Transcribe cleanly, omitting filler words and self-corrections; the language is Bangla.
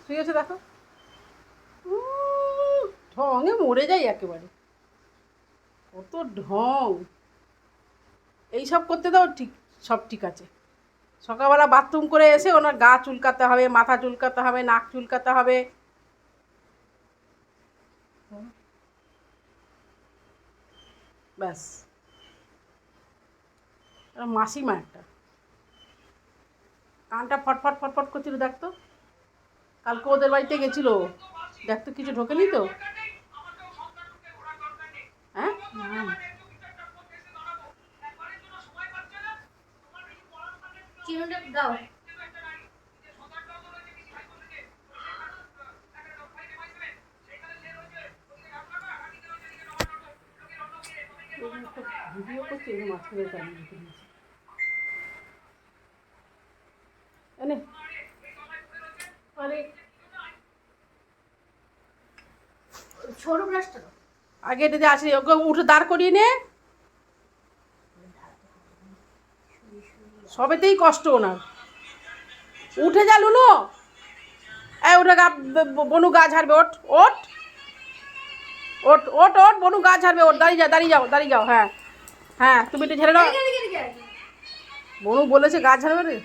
ঠিক আছে দেখো, ঢঙে মরে যাই একেবারে, কত ঢং। এইসব করতে দাও, ঠিক সব ঠিক আছে। সকালবেলা বাথরুম করে এসে ওনার গা চুলকাতে হবে, মাথা চুলকাতে হবে, নাক চুলকাতে হবে। ব্যাস, মাসিমা একটা, কানটা ফটফট ফটফট করছিল দেখতো। কালকে ওদের বাড়িতে গেছিল, দেখতো কিছু ঢোকেনি তো। হ্যাঁ দাও ভিডিও করছি, মাঝখানে চালিয়ে রেখে দিয়েছি। এনে আরে ছোট ব্রাশটা দাও। আগে এটা যে আছে ওকে উঠে দাঁড় করিয়ে নে। সবেতেই কষ্ট ওনার, উঠে যা লুনু। এই উঠে গা, বনু গা ঝাড়বে, ওঠ ওঠ ওঠ ওঠ ওঠ, বনু গা ঝাড়বে, ওঠ, দাঁড়িয়ে যাও দাঁড়িয়ে যাও দাঁড়িয়ে যাও। হ্যাঁ হ্যাঁ, তুমি একটু ঝেড়ে দাও। বনু বলেছে গা ঝাড়বে রে।